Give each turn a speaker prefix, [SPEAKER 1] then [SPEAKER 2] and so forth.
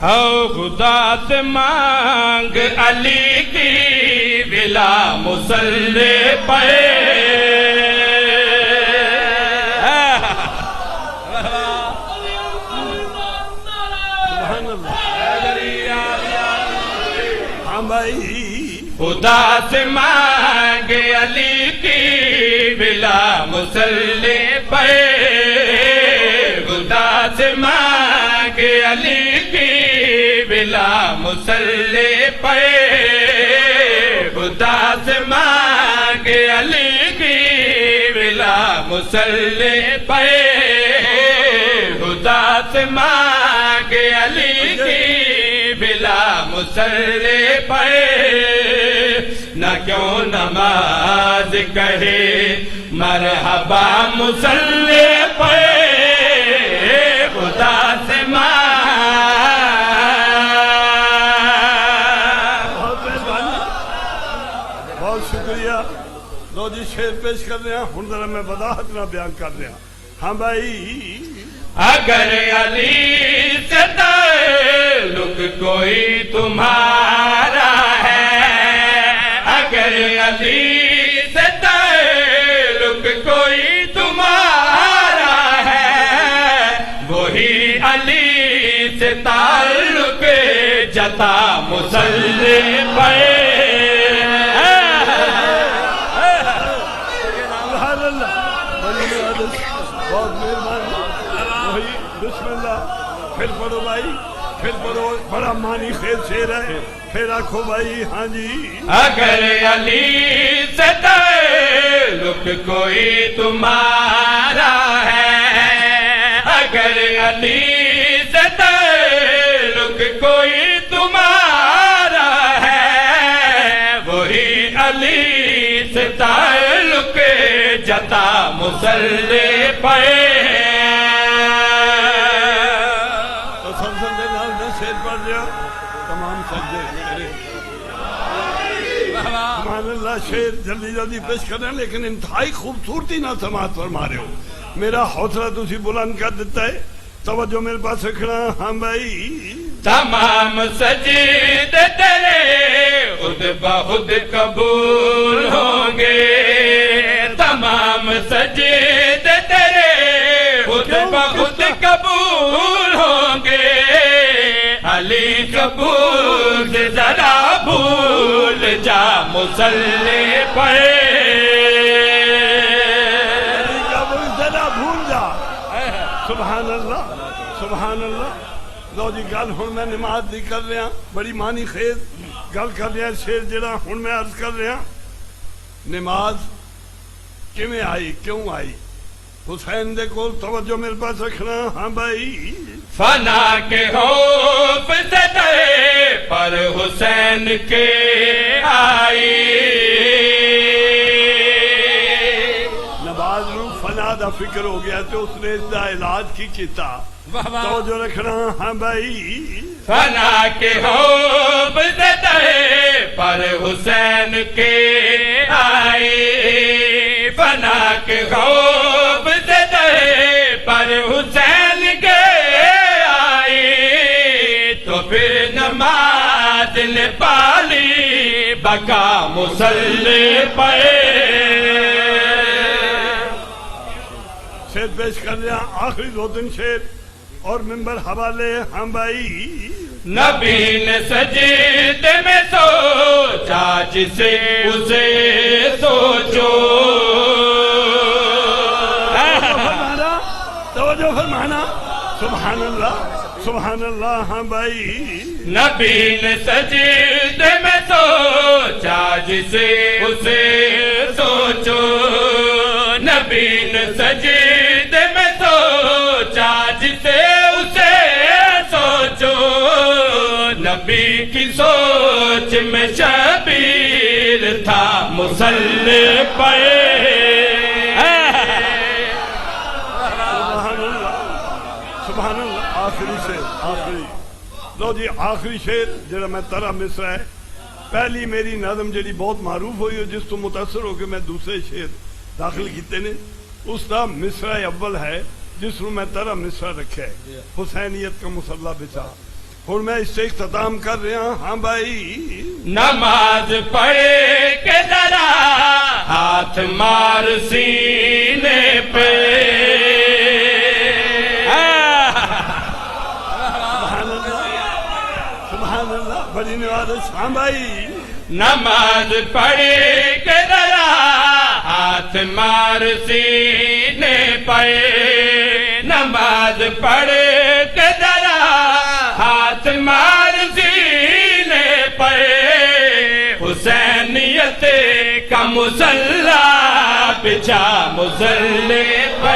[SPEAKER 1] ہو خدا سے مانگ علی کی بلا مصلی پہ خدا سے مانگ علی کی بلا مصلی پہ خدا سے مانگ علی کی بلا مصلی پہ خدا سے مانگ علی کی بلا مصلی پہ خدا سے مانگ علی کی بلا مصلی پہ نہ کیوں نماز کہے مرحبا مصلی پہ خدا سے
[SPEAKER 2] بہت شکریہ. لو جی شعر پیش کر رہے ہیں. ہن ذرا میں وضاحت نہ بیان کر رہا. ہاں بھائی
[SPEAKER 1] اگر علی سے تعلق کوئی تمہارا ہے اگر علی سے تعلق کوئی تمہارا ہے وہی علی سے تعلق جتا مصلی پہ
[SPEAKER 2] بہت مہربانی. وہی بسم اللہ. پھر پڑھو بھائی پھر پڑھو. بڑا معنی خیز شعر ہے. پھر آکھو بھائی. ہاں جی.
[SPEAKER 1] اگر علی سے تعلق کوئی تمہارا ہے اگر علی سے تعلق کوئی تمہارا ہے وہی علی سے تعلق جتا مصلی پہ
[SPEAKER 2] تسلسل دے نال میں شعر پڑھ رہا. تمام سجدے کرے. سبحان اللہ. شعر جلدی جلدی پیش کر رہے ہیں لیکن انتہائی خوبصورتی نہ سماعت فرما رہے ہو. میرا حوصلہ تسی بلند کر دیتا ہے. توجہ میرے پاس رکھنا. ہاں بھائی.
[SPEAKER 1] تمام سجدے تیرے خود بخود قبول ہوں گے تمام سجدے تیرے خود بخود قبول ہوں گے علی قبول سے ذرا بھول جا مصلی پہ
[SPEAKER 2] ذرا بھول جا. سبحان اللہ سبحان اللہ. لو جی گل ہن میں نماز دی کر رہا. بڑی معنی خیز گل کر رہا. شعر جڑا ہن میں عرض کر رہا. نماز کیویں آئی کیوں آئی. حسین دے کول توجہ میرے پاس رکھنا. ہاں بھائی.
[SPEAKER 1] فنا کے خوف سے ڈرے پر حسین کے آئی
[SPEAKER 2] نواز نو فنا دا فکر ہو گیا تو اس نے اس دا علاج کی کیتا. توجہ رکھنا. ہاں بھائی.
[SPEAKER 1] فنا کے خوف سے ڈرے پر حسین کے آئی فنا کے خوف سے ڈرے پر حسین کے تو پھر نماز نے پالی بقا مصلی پہ
[SPEAKER 2] شعر پیش کر رہا. آخری 2 شعر اور ممبر حوالے. ہاں بھائی.
[SPEAKER 1] نبی نے سجدے میں سوچا جسے اسے سوچو
[SPEAKER 2] توجہ فرمانا. سبحان اللہ سبحان اللہ. ہاں بھائی.
[SPEAKER 1] نبی نے سجدے میں سوچا جسے اسے سوچو نبی نے سجدے میں سوچا جسے اسے سوچو نبی کی سوچ میں شبیر تھا مصلی پہ
[SPEAKER 2] سبحان اللہ. آخری شعر آخری. لو جی آخری شعر جڑا میں ترا مصرا ہے. پہلی میری نظم جڑی بہت معروف ہوئی ہے جس تو متاثر ہو کے میں دوسرے شعر داخل کیتے نے اس کا مصرع اول ہے جس میں ترا مصرع رکھا ہے. حسینیت کا مسلح بچا. ہوں میں اس سے اختتام کر رہا ہاں بھائی
[SPEAKER 1] نماز پڑھے کے ذرا ہاتھ مار سینے پہ
[SPEAKER 2] سبحان اللہ بڑی نوازش ہاں بھائی
[SPEAKER 1] نماز پڑھے کے ذرا ہاتھ مار سینے پہ نماز پڑھے کے ذرا ہاتھ مار سینے پہ حسینیت کا مسلح بچھا مصلی پر